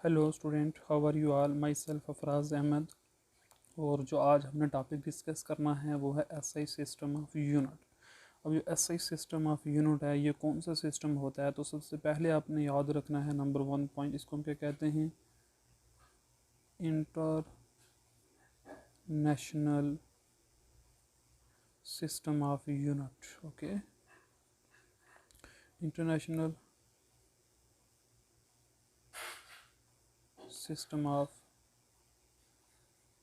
Hello student, how are you all. Myself Afraz Ahmad. और जो आज हमने टॉपिक डिस्कस करना है वो है एसआई सिस्टम ऑफ यूनिट। अब जो एसआई सिस्टम ऑफ यूनिट है ये कौन सा सिस्टम होता है, तो सबसे पहले आपने याद रखना है नंबर 1 पॉइंट, इसको हम क्या कहते हैं, international system of unit. Okay, international system of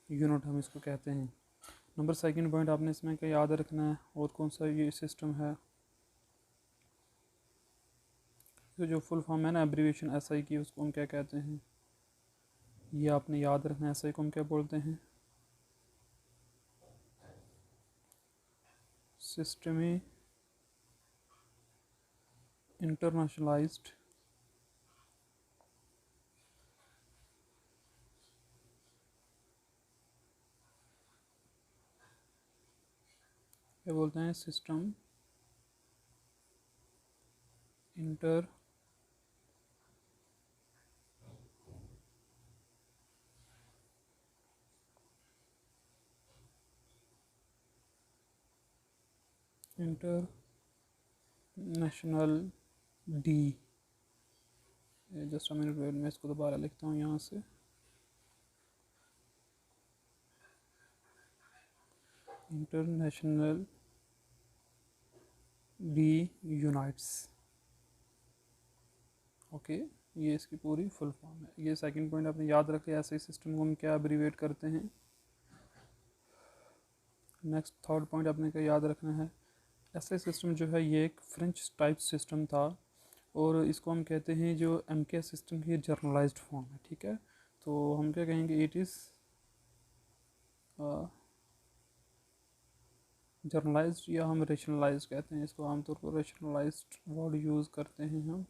unit हम इसको कहते हैं। नंबर 2 पॉइंट आपने इसमें क्या याद रखना है, और कौन सा ये सिस्टम है, तो जो फुल फॉर्म है ना एब्रीविएशन एसआई की, उसको हम क्या कहते हैं, ये आपने याद रखना है। एसआई को हम क्या बोलते हैं, सिस्टमी इंटरनेशनलाइज्ड क्या बोलते हैं, system inter international D. Just a minute wait, मैं इसको दोबारा लिखता हूँ यहाँ से। International D unites. ओके, ये इसकी पूरी फुल फॉर्म है। ये 2 पॉइंट आपने याद रखे, ऐसे सिस्टम को हम क्या एब्रीवेट करते हैं। नेक्स्ट 3rd पॉइंट आपने क्या याद रखना है, ऐसे सिस्टम जो है ये एक फ्रेंच टाइप सिस्टम था, और इसको हम कहते हैं जो एमके सिस्टम की जर्नलाइज्ड फॉर्म है। ठीक है, तो हम क्या कहेंगे, इट इज़ जर्नलाइज्ड, या हम रेशनलाइज्ड कहते हैं इसको। आमतौर पर रेशनलाइज्ड वर्ड यूज़ करते हैं हम,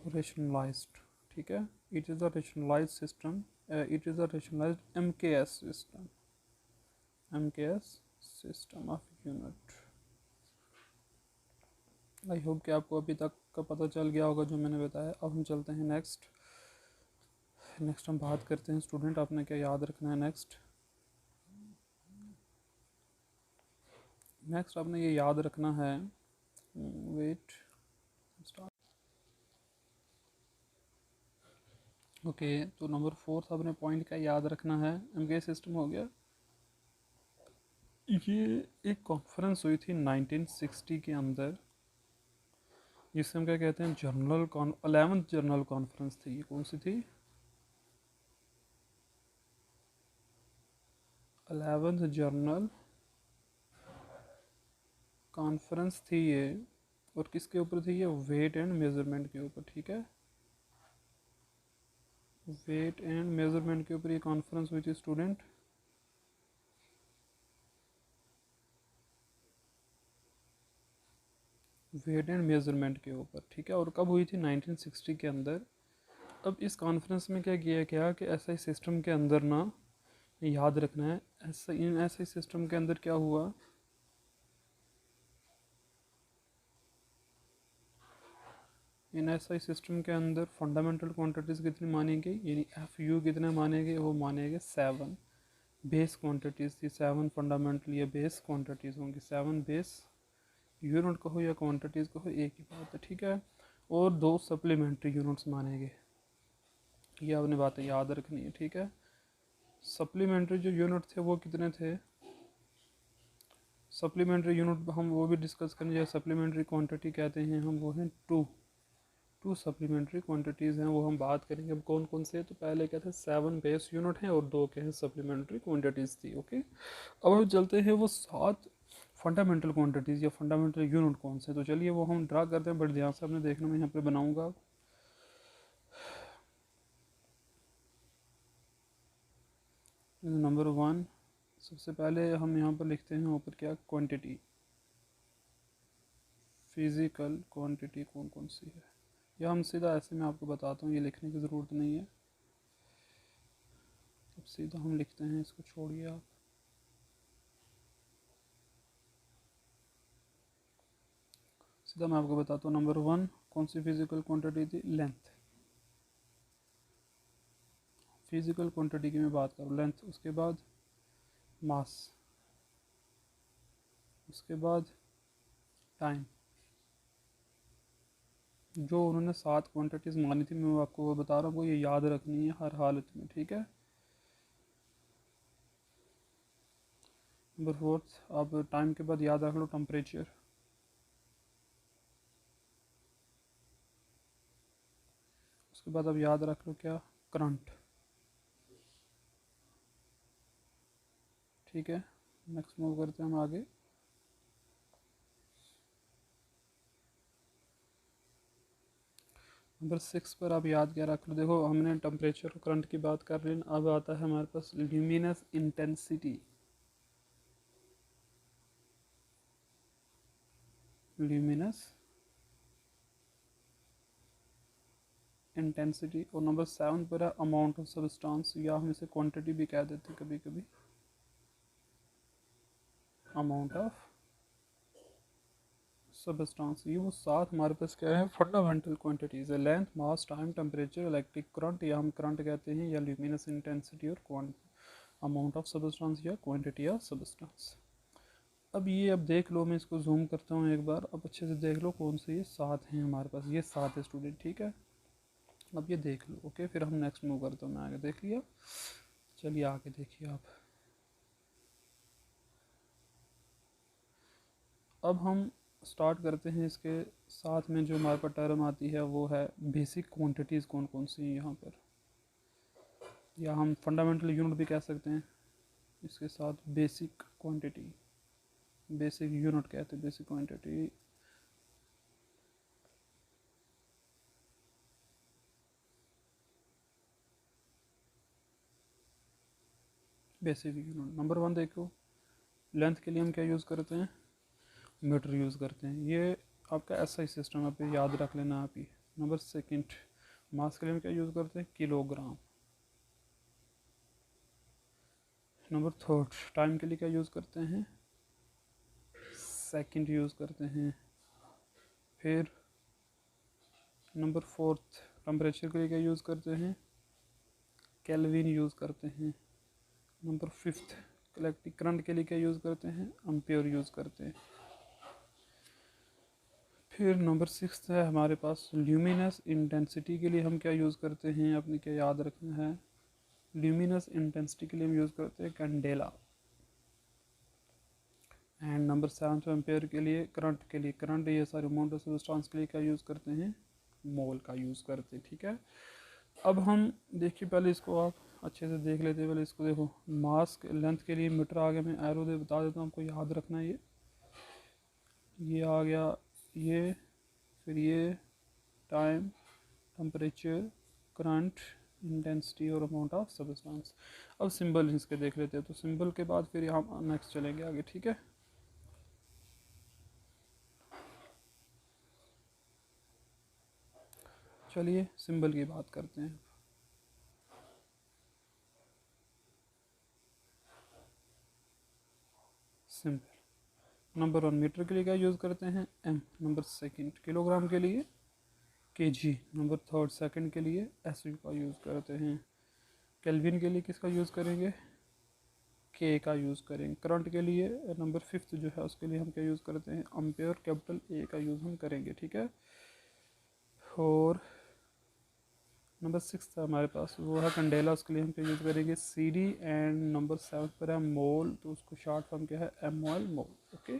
रेशनलाइज्ड। ठीक है, it is a rationalised system, it is a rationalised MKS system, MKS system of unit. I hope कि आपको अभी तक का पता चल गया होगा जो मैंने बताया। अब हम चलते हैं नेक्स्ट हम बात करते हैं स्टूडेंट, आपने क्या याद रखना है। नेक्स्ट आपने ये याद रखना है, वेट स्टार्ट। ओके, तो नंबर 4 आपने पॉइंट क्या याद रखना है, एमके सिस्टम हो गया। ये एक कॉन्फ्रेंस हुई थी 1960 के अंदर, जिसे हम क्या कहते हैं, 11th जनरल कॉन्फ्रेंस थी। ये कौन सी थी, 11th जनरल कॉन्फ्रेंस थी ये। और किसके ऊपर थी ये, वेट एंड मेजरमेंट के ऊपर। ठीक है, वेट एंड मेजरमेंट के ऊपर ये कॉन्फ्रेंस हुई थी स्टूडेंट। वेट एंड मेजरमेंट के ऊपर, ठीक है, और कब हुई थी, 1960 के अंदर। अब इस कॉन्फ्रेंस में क्या किया गया कि एसआई सिस्टम के अंदर ना, याद रखना है, इन एसआई सिस्टम के अंदर क्या हुआ, इन एसआई सिस्टम के अंदर फंडामेंटल क्वांटिटीज़ कितनी मानी गई, यानी एफ यू कितने माने गए, वो माने गए 7 बेस क्वांटिटीज़ थी। 7 फंडामेंटल या बेस क्वांटिटीज़ होंगी, 7 बेस यूनिट कहो या क्वांटिटीज़ कहो, एक ही बात है। ठीक है, और 2 सप्लीमेंट्री यूनिट्स माने गए, ये आपने बातें याद रखनी है। ठीक है, सप्लीमेंट्री जो यूनिट थे वो कितने थे, सप्लीमेंट्री यूनिट हम वो भी डिस्कस करेंगे। सप्लीमेंट्री क्वांटिटी कहते हैं हम, वो हैं 2 सप्लीमेंट्री क्वांटिटीज़ हैं, वो हम बात करेंगे। अब कौन कौन से, तो पहले क्या थे, 7 बेस यूनिट हैं और 2 के हैं सप्लीमेंट्री क्वांटिटीज़ थी। ओके, अब हम चलते हैं वो 7 फंडामेंटल क्वांटिटीज़ या फंडामेंटल यूनिट कौन से, तो चलिए वो हम ड्रा करते हैं। बट ध्यान से आपने देखना, मैं यहाँ पे बनाऊँगा। नंबर 1, सबसे पहले हम यहाँ पर लिखते हैं ऊपर क्या, क्वांटिटी, फिज़िकल क्वांटिटी कौन कौन सी है, या हम सीधा ऐसे मैं आपको बताता हूँ, ये लिखने की ज़रूरत नहीं है। अब सीधा हम लिखते हैं, इसको छोड़िए आप। सीधा मैं आपको बताता हूँ। नंबर 1 कौन सी फिजिकल क्वांटिटी थी? लेंथ। फिजिकल क्वांटिटी की मैं बात करूँ, लेंथ, उसके बाद मास, उसके बाद टाइम। जो उन्होंने 7 क्वांटिटीज़ मानी थी, मैं आपको वो बता रहा हूँ, वो ये याद रखनी है हर हालत में, ठीक है। नंबर 4, अब टाइम के बाद याद रख लो टेम्परेचर। उसके बाद अब याद रख लो क्या? करंट, ठीक है। नेक्स्ट मूव करते हैं हम आगे। नंबर 6 पर आप याद क्या रख लो, देखो हमने टेम्परेचर और करंट की बात कर रहे हैं, अब आता है हमारे पास ल्यूमिनस इंटेंसिटी। Luminous intensity. और नंबर 7 पर है अमाउंट ऑफ सब्सटेंस, या हम इसे क्वांटिटी भी कह देते हैं कभी कभी, अमाउंट ऑफ सब्सटेंस। ये वो 7 हमारे पास क्या है? फंडामेंटल क्वांटिटीज है। लेंथ, मास, टाइम, टेम्परेचर, इलेक्ट्रिक करंट, या हम करंट कहते हैं, या ल्यूमिनस इंटेंसिटी, और अमाउंट ऑफ सब्सटेंस या क्वांटिटी ऑफ सब्सटेंस। अब ये, अब देख लो, मैं इसको जूम करता हूँ एक बार, अब अच्छे से देख लो कौन से ये 7 हैं हमारे पास, ये 7 है स्टूडेंट, ठीक है। अब ये देख लो, ओके, फिर हम नेक्स्ट मूव करते हैं। मैं आगे देख लिया, चलिए आगे देखिए आप। अब हम स्टार्ट करते हैं इसके साथ में जो हमारे पास टर्म आती है वो है बेसिक क्वांटिटीज़। कौन कौन सी हैं यहाँ पर, या हम फंडामेंटल यूनिट भी कह सकते हैं इसके साथ। बेसिक क्वांटिटी, बेसिक यूनिट कहते हैं, basic quantity. Basic unit number 1 देखो, लेंथ के लिए हम क्या यूज़ करते हैं? मीटर यूज़ करते हैं। ये आपका ऐसा ही सिस्टम, आप याद रख लेना आप ही। नंबर 2, मास के लिए हम क्या यूज़ करते हैं? किलोग्राम। नंबर 3, टाइम के लिए क्या यूज़ करते हैं? सेकंड यूज़ करते हैं। फिर नंबर 4, टेम्परेचर के लिए क्या यूज़ करते हैं? केल्विन यूज़ करते हैं। नंबर 5, इलेक्ट्रिक करंट के लिए क्या यूज़ करते हैं? एम्पियर यूज़ करते हैं। फिर नंबर 6 है हमारे पास ल्यूमिनस इंटेंसिटी के लिए हम क्या यूज़ करते हैं? अपने क्या याद रखना है? ल्यूमिनस इंटेंसिटी के लिए हम यूज़ करते हैं कैंडेला। एंड नंबर 7 एम्पेयर के लिए, करंट के लिए, करंट ये सारे अमाउंट ऑफ सब्सटेंस के लिए क्या यूज़ करते हैं? मोल का यूज़ करते हैं, ठीक है। अब हम देखिए, पहले इसको आप अच्छे से देख लेते हैं। पहले इसको देखो, मास लेंथ के लिए मीटर आ गया, मैं एरो दे बता देता हूँ आपको, याद रखना है। ये आ गया, ये, फिर ये टाइम, टेम्परेचर, करंट, इंटेंसिटी और अमाउंट ऑफ सब्सटेंस। अब सिंबल इसके देख लेते हैं, तो सिंबल के बाद फिर हम नेक्स्ट चलेंगे आगे, ठीक है। चलिए सिंबल की बात करते हैं। सिंपल, नंबर 1 मीटर के लिए क्या यूज़ करते हैं? एम। नंबर 2 किलोग्राम के लिए केजी। नंबर 3 सेकंड के लिए एसयू का यूज़ करते हैं। केल्विन के लिए किसका यूज़ करेंगे? के का यूज़ करेंगे। करंट के लिए नंबर 5 जो है उसके लिए हम क्या यूज़ करते हैं? एम्पेयर, कैपिटल ए का यूज़ हम करेंगे, ठीक है। और नंबर 6 था हमारे पास, वो है कैंडेला, उसके लिए हम क्या यूज़ करेंगे? C D. एंड नंबर 7 पर है मोल, तो उसको शॉर्ट फॉर्म क्या है? M O L, mole, okay.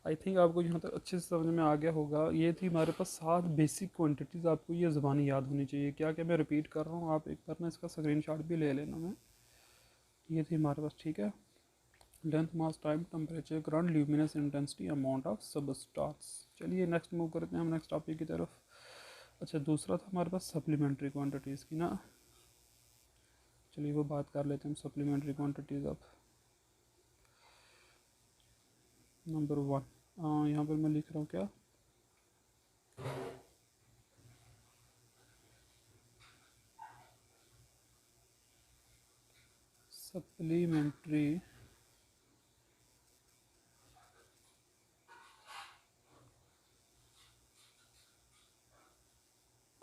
I think आपको यहाँ तक अच्छे से समझ में आ गया होगा। ये थी हमारे पास 7 बेसिक क्वांटिटीज़, आपको ये ज़बानी याद होनी चाहिए। क्या क्या मैं रिपीट कर रहा हूँ, आप एक बार ना इसका स्क्रीनशॉट भी ले लेना। मैं, ये थी हमारे पास, ठीक है। Length, mass, time, temperature, current, luminous intensity, amount of substance. चलिए नेक्स्ट मूव करते हैं हम नेक्स्ट टॉपिक की तरफ। अच्छा, दूसरा था हमारे पास सप्लीमेंट्री क्वांटिटीज़ की ना। चलिए वो बात कर लेते हैं हम, सप्लीमेंट्री क्वांटिटीज़। अब नंबर 1, यहाँ पर मैं लिख रहा हूँ क्या? Supplementary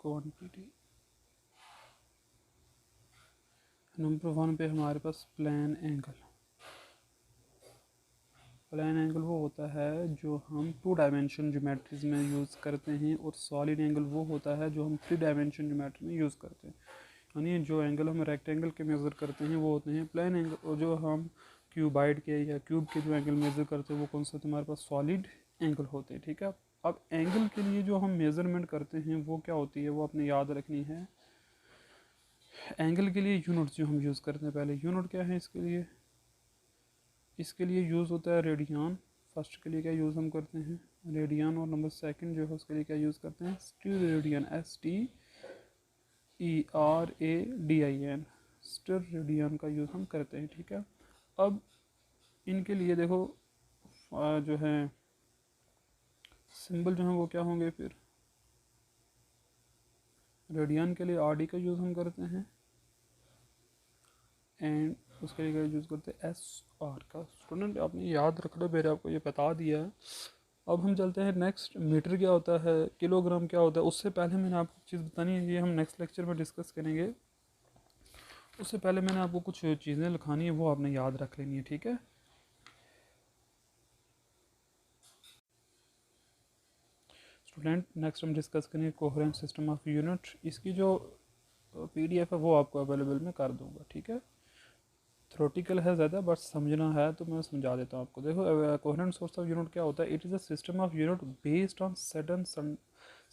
quantity. नंबर 1 पे हमारे पास प्लेन एंगल। प्लेन एंगल वो होता है जो हम 2 डायमेंशन ज्योमेट्रीज में यूज़ करते हैं, और सॉलिड एंगल वो होता है जो हम 3 डायमेंशन ज्योमेट्री में यूज़ करते हैं। यानी जो एंगल हम रेक्टेंगल के मेज़र करते हैं वो होते हैं प्लेन एंगल, और जो हम क्यूबाइड के या क्यूब के जो एंगल मेज़र करते हैं वो कौन सा हमारे पास सॉलिड एंगल होते हैं। ठीक है, अब एंगल के लिए जो हम मेज़रमेंट करते हैं वो क्या होती है, वो आपने याद रखनी है। एंगल के लिए यूनिट्स जो हम यूज़ करते हैं, पहले यूनिट क्या है इसके लिए, इसके लिए यूज़ होता है रेडियन। फर्स्ट के लिए क्या यूज़ हम करते हैं, रेडियन, और नंबर सेकंड जो है उसके लिए क्या यूज़ करते हैं, स्टेरेडियन, STERADIN, स्टेरेडियन का यूज़ हम करते हैं। ठीक है, अब इनके लिए देखो जो है सिंबल जो है वो क्या होंगे, फिर रेडियन के लिए RD का यूज़ हम करते हैं, एंड उसके लिए क्या यूज़ करते हैं, SR का। स्टूडेंट आपने याद रख लो, मैंने आपको ये बता दिया है। अब हम चलते हैं नेक्स्ट, मीटर क्या होता है, किलोग्राम क्या होता है। उससे पहले मैंने आपको चीज़ बतानी है, ये हम नेक्स्ट लेक्चर में डिस्कस करेंगे। उससे पहले मैंने आपको कुछ चीज़ें लिखानी है, वो आपने याद रख लेनी है। ठीक है, स्टूडेंट नेक्स्ट हम डिस्कस करेंगे कोहेरेंट सिस्टम ऑफ यूनिट। इसकी जो PDF है वो आपको अवेलेबल मैं कर दूंगा। ठीक है, थ्योरेटिकल है ज़्यादा, बट समझना है तो मैं समझा देता हूँ आपको। देखो कोहेरेंट सोर्स ऑफ यूनिट क्या होता है, it is a system of unit based on certain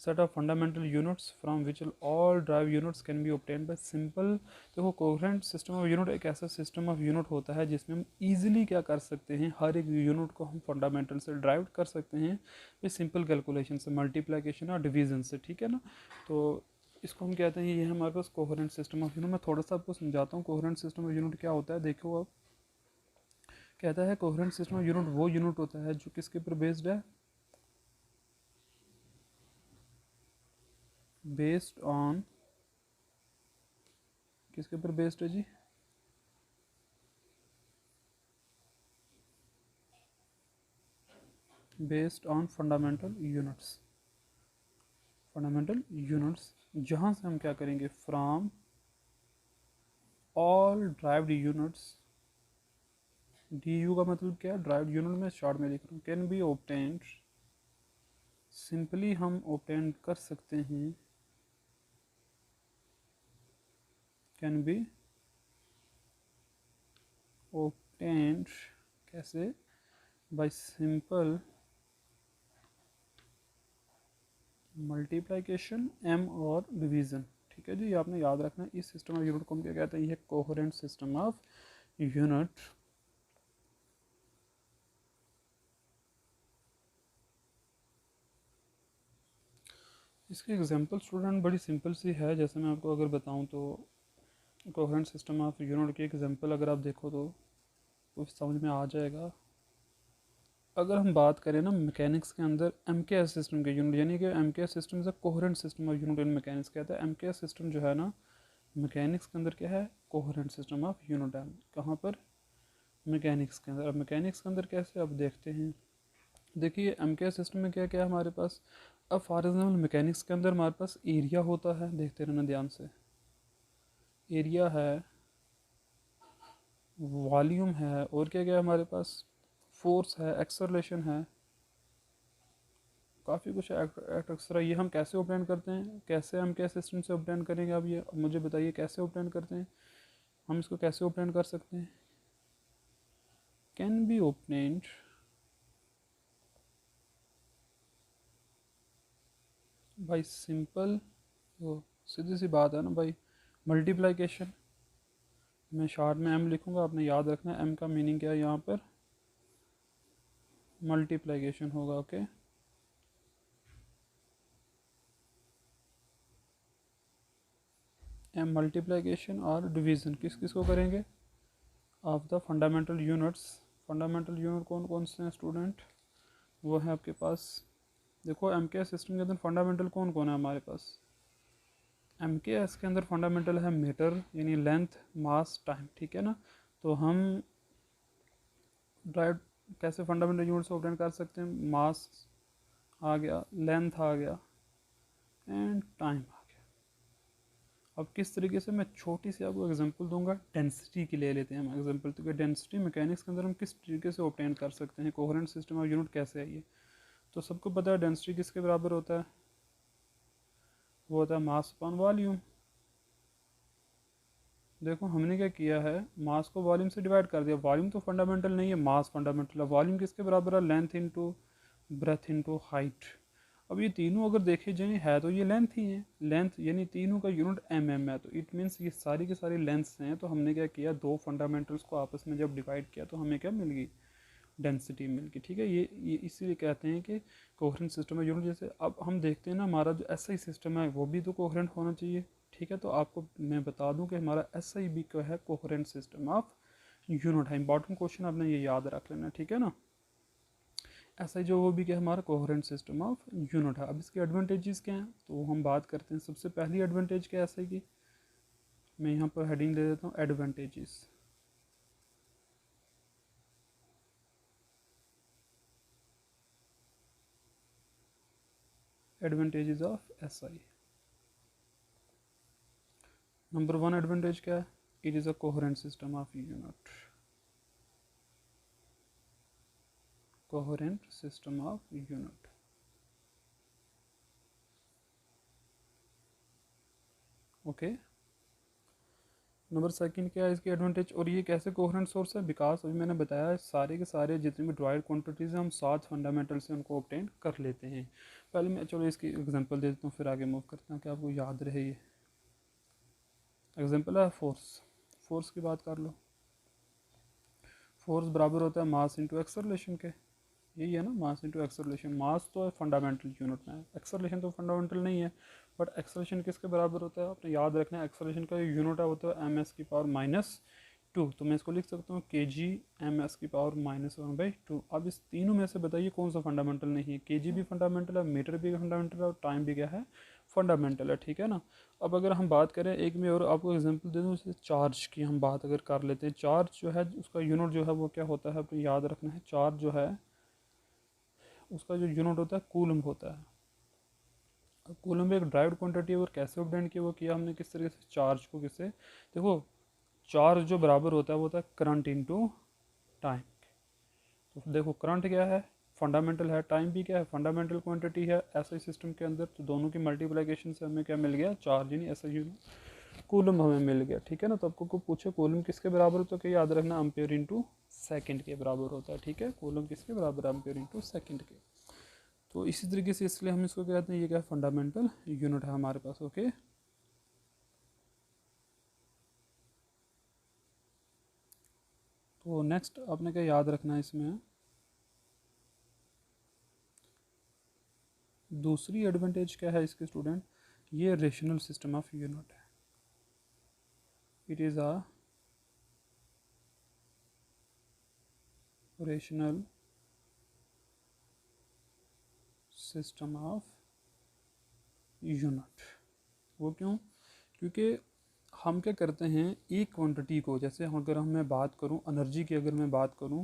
set of fundamental units from which all drive units can be obtained by simple। देखो कोहेरेंट सिस्टम ऑफ यूनिट एक ऐसा system of unit होता है जिसमें हम इजीली क्या कर सकते हैं, हर एक यूनिट को हम फंडामेंटल से ड्राइव कर सकते हैं सिंपल कैलकुलेशन से, मल्टीप्लिकेशन और डिवीजन से। ठीक है ना, तो इसको हम कहते हैं, ये हमारे पास कोहेरेंट सिस्टम ऑफ यूनिट। मैं थोड़ा सा आपको समझाता हूँ कोहेरेंट सिस्टम ऑफ यूनिट क्या होता है। देखो अब कहता है कोहेरेंट सिस्टम ऑफ यूनिट वो यूनिट होता है जो किसके ऊपर बेस्ड है, बेस्ड ऑन, किसके ऊपर बेस्ड है जी, based on fundamental units. Fundamental units जहाँ से हम क्या करेंगे, from all derived units, DU का मतलब क्या है, ड्राइव्ड यूनिट में शॉर्ट में लिख रहा हूँ, कैन बी ऑब्टेन्ड, सिंपली हम ऑब्टेन कर सकते हैं, कैन बी ऑब्टेन्ड कैसे, बाय सिंपल मल्टीप्लिकेशन M और डिवीज़न। ठीक है जी, ये आपने याद रखना है। इस सिस्टम ऑफ यूनिट को हम क्या कहते हैं, ये कोहेरेंट सिस्टम ऑफ यूनिट। इसकी एग्जांपल स्टूडेंट बड़ी सिंपल सी है, जैसे मैं आपको अगर बताऊं तो कोहेरेंट सिस्टम ऑफ यूनिट की एग्जांपल अगर आप देखो तो कुछ समझ में आ जाएगा। अगर हम बात करें ना मैकेनिक्स के अंदर MKS सिस्टम के यूनिट, यानी कि MKS system is a coherent system of unit in mechanics कहता है। MKS सिस्टम जो है ना मैकेनिक्स के अंदर क्या है, कोहेरेंट सिस्टम ऑफ यूनिट है। कहाँ पर, मैकेनिक्स के अंदर। अब मैकेनिक्स के अंदर कैसे, अब देखते हैं। देखिए MKS सिस्टम में क्या क्या है हमारे पास। अब फॉर एग्जाम्पल मैकेनिक्स के अंदर हमारे पास एरिया होता है, देखते रहना ध्यान से, एरिया है, वॉल्यूम है, और क्या क्या है हमारे पास, फोर्स है, एक्सेलरेशन है, काफ़ी कुछ है एक्सेट्रा। ये हम कैसे ऑब्टेन करते हैं, कैसे हम क्या सिस्टम से ऑब्टेन करेंगे, आप ये मुझे बताइए कैसे ऑब्टेन करते हैं, हम इसको कैसे ऑब्टेन कर सकते हैं। Can be obtained by simple, वो सीधी सी बात है ना भाई, मल्टीप्लिकेशन। मैं शॉर्ट में M लिखूंगा, आपने याद रखना है M का मीनिंग क्या है, यहाँ पर मल्टीप्लिकेशन होगा। ओके, M मल्टीप्लिकेशन और डिवीज़न किस किस को करेंगे, of the fundamental units. Fundamental unit कौन कौन से हैं स्टूडेंट, वो है आपके पास, देखो MKS सिस्टम के अंदर फंडामेंटल कौन कौन है हमारे पास। MKS के अंदर फंडामेंटल है मीटर, यानी लेंथ, मास, टाइम। ठीक है ना, तो हम ड्राइव कैसे फंडामेंटल यूनिट्स को ऑब्टेन कर सकते हैं, मास आ गया, लेंथ आ गया, एंड टाइम आ गया। अब किस तरीके से, मैं छोटी सी आपको एग्जांपल दूंगा, डेंसिटी की ले लेते हैं हम एग्जांपल, तो कि डेंसिटी मैकेनिक्स के अंदर हम किस तरीके से ऑब्टेन कर सकते हैं, कोहेरेंट सिस्टम ऑफ यूनिट कैसे है ये। तो सबको पता है डेंसिटी किसके बराबर होता है, वो होता है मास अपॉन वॉल्यूम। देखो हमने क्या किया है, मास को वॉल्यूम से डिवाइड कर दिया, वॉल्यूम तो फंडामेंटल नहीं है, मास फंडामेंटल है। वॉल्यूम किसके बराबर है, length into breadth into height. अब ये तीनों अगर देखे जाए है तो ये लेंथ ही है, लेंथ यानी तीनों का यूनिट है, तो इट मीन्स ये सारी की सारी लेंथ्स हैं। तो हमने क्या किया, दो फंडामेंटल्स को आपस में जब डिवाइड किया तो हमें क्या मिल गई, डेंसिटी मिल गई। ठीक है, ये इसीलिए कहते हैं कि कोहेरेंट सिस्टम है यूनिट। जैसे अब हम देखते हैं ना, हमारा जो एसआई सिस्टम है वो भी तो कोहेरेंट होना चाहिए। ठीक है, तो आपको मैं बता दूं कि हमारा एसआई भी क्या है, कोहेरेंट सिस्टम ऑफ यूनिट है। इंपॉर्टेंट क्वेश्चन आपने ये याद रख लेना, ठीक है ना। एसआई जो वो भी क्या है, हमारा कोहेरेंट सिस्टम ऑफ यूनिट है। अब इसके एडवांटेजेस क्या हैं तो हम बात करते हैं। सबसे पहली एडवांटेज क्या है एसआई की, मैं यहाँ पर हेडिंग दे देता हूँ advantages. Advantages of SI. Number one advantage क्या है, it is a coherent system of unit. Coherent system of unit. Okay, number second क्या है इसकी एडवांटेज, और ये कैसे कोहेरेंट सोर्स है, बिकॉज अभी मैंने बताया सारे के सारे जितने भी ड्राइड क्वांटिटीज हैं हम 7 फंडामेंटल से उनको ऑब्टेन कर लेते हैं। पहले मैं चलो इसकी एग्जांपल दे देता हूँ, फिर आगे मूव करते हैं कि आपको याद रहे। ये एग्जांपल है फोर्स। फोर्स की बात कर लो, फोर्स बराबर होता है मास इंटू एक्सेलरेशन के, यही है ना, मास इंटू एक्सेलरेशन। मास तो है फंडामेंटल यूनिट में, एक्सेलरेशन तो फंडामेंटल नहीं है, बट एक्सेलरेशन किसके बराबर होता है, आपने याद रखना है। एक्सेलरेशन का यूनिट है होता है m⁻⁻², तो मैं इसको लिख सकता हूँ kg m⁻⁻²। अब इस तीनों में से बताइए कौन सा फंडामेंटल नहीं है, kg भी फंडामेंटल है, मीटर भी फंडामेंटल है, और टाइम भी क्या है, फंडामेंटल है। ठीक है ना। अब अगर हम बात करें, एक मैं और आपको एग्जांपल दे दूँ, जैसे चार्ज की हम बात अगर कर लेते हैं। चार्ज जो है उसका यूनिट जो है वो क्या होता है, आपको याद रखना है। चार्ज जो है उसका जो यूनिट होता है कूलम्ब होता है। अब कूलम्ब एक ड्राइव्ड क्वांटिटी है, और कैसे ऑब्टेन किया, वो किया हमने किस तरीके से, चार्ज को किससे, देखो चार्ज जो बराबर होता है वो होता है करंट इनटू टाइम। तो देखो करंट क्या है, फंडामेंटल है, टाइम भी क्या है, फंडामेंटल क्वांटिटी है ऐसे सिस्टम के अंदर। तो दोनों की मल्टीप्लिकेशन से हमें क्या मिल गया, चार्ज यानी ऐसा कूलम हमें मिल गया। ठीक है ना। तो आपको को पूछे कूलम किसके बराबर होता है, तो क्या याद रखना, एम्पियर इनटू सेकंड के बराबर होता है। ठीक है, कूलम किसके बराबर है, एम्पियर इनटू सेकंड के। तो इसी तरीके से इसलिए हम इसको कहते हैं, ये क्या फंडामेंटल यूनिट है हमारे पास। ओके, तो नेक्स्ट आपने क्या याद रखना है इसमें, दूसरी एडवांटेज क्या है इसके स्टूडेंट, ये रेशनल सिस्टम ऑफ यूनिट है। It is a rational system of unit. वो क्यों, क्योंकि हम क्या करते हैं, एक क्वांटिटी को, जैसे अगर हम मैं बात करूं एनर्जी की, अगर मैं बात करूं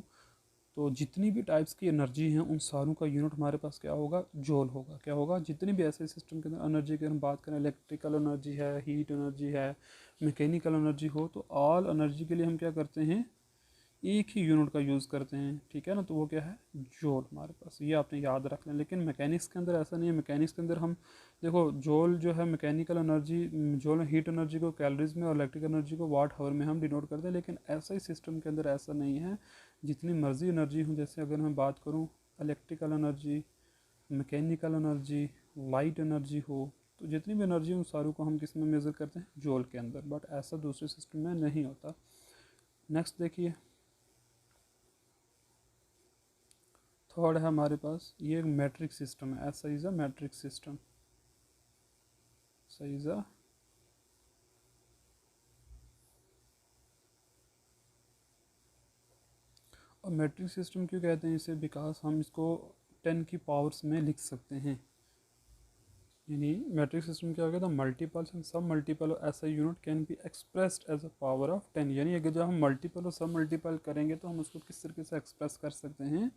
तो जितनी भी टाइप्स की एनर्जी हैं उन सारों का यूनिट हमारे पास क्या होगा, जूल होगा। क्या होगा, जितनी भी ऐसे सिस्टम के अंदर एनर्जी की हम बात करें, इलेक्ट्रिकल एनर्जी है, हीट एनर्जी है, मैकेनिकल एनर्जी हो, तो ऑल एनर्जी के लिए हम क्या करते हैं, एक ही यूनिट का यूज़ करते हैं। ठीक है ना, तो वो क्या है, जोल हमारे पास, ये आपने याद रखना है। लेकिन मैकेनिक्स के अंदर ऐसा नहीं है। मैकेनिक्स के अंदर हम देखो, जोल जो है मैकेनिकल एनर्जी, जोल हीट एनर्जी को कैलोरीज में और इलेक्ट्रिक एनर्जी को वाट हावर में हम डिनोट करते हैं। लेकिन ऐसा ही सिस्टम के अंदर ऐसा नहीं है, जितनी मर्जी एनर्जी हो, जैसे अगर मैं बात करूँ electrical energy, mechanical energy, light energy हो, तो जितनी भी एनर्जी उन सारों को हम किस में मेज़र करते हैं, जोल के अंदर। बट ऐसा दूसरे सिस्टम में नहीं होता। नेक्स्ट देखिए, थर्ड है हमारे पास, ये एक मैट्रिक सिस्टम है। ऐसा इज अ मैट्रिक सिस्टम, ऐसा इज अ और मैट्रिक सिस्टम क्यों कहते हैं इसे, बिकॉज हम इसको 10 की पावर्स में लिख सकते हैं। यानी मैट्रिक सिस्टम क्या हो गया, the multiples and submultiple ऐसा unit can be expressed as a power of 10। यानी अगर जब हम मल्टीपल और सब मल्टीपल करेंगे तो हम उसको किस तरीके से एक्सप्रेस कर सकते हैं,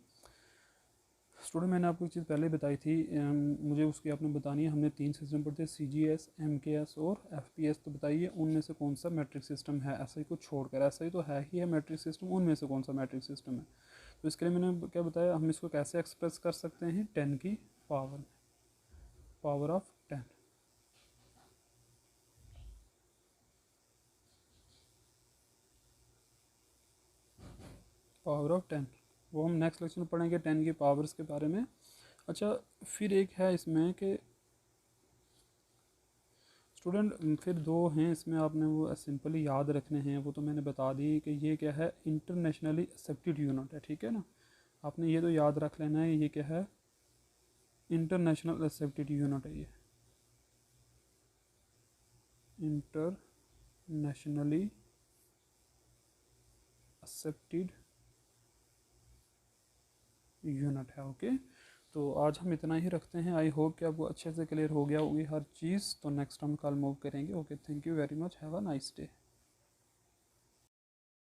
स्टूडेंट मैंने आपको एक चीज़ पहले बताई थी, मुझे उसकी आपने बतानी है। हमने 3 सिस्टम पढ़ते, CGS, MKS और FPS। तो बताइए उनमें से कौन सा मैट्रिक सिस्टम है, ऐसा ही को छोड़कर। ऐसा ही तो है ही है मैट्रिक सिस्टम, उनमें से कौन सा मैट्रिक सिस्टम है। तो इसके लिए मैंने क्या बताया, हम इसको कैसे एक्सप्रेस कर सकते हैं, 10 की पावर ऑफ 10। पावर ऑफ 10 वो हम नेक्स्ट लेक्चर में पढ़ेंगे, 10 की पावर्स के बारे में। अच्छा, फिर एक है इसमें कि स्टूडेंट, फिर दो हैं इसमें, आपने वो सिंपली याद रखने हैं। वो तो मैंने बता दी कि ये क्या है, इंटरनेशनली एक्सेप्टेड यूनिट है, ठीक है ना। आपने ये तो याद रख लेना है, ये क्या है, इंटरनेशनल एक्सेप्टेड यूनिट है ये, इंटरनेशनली एक्सेप्टेड यूनिट है। ओके, तो आज हम इतना ही रखते हैं। आई होप कि आपको अच्छे से क्लियर हो गया होगी हर चीज़। तो नेक्स्ट हम कल मूव करेंगे। Okay, thank you very much, have a nice day.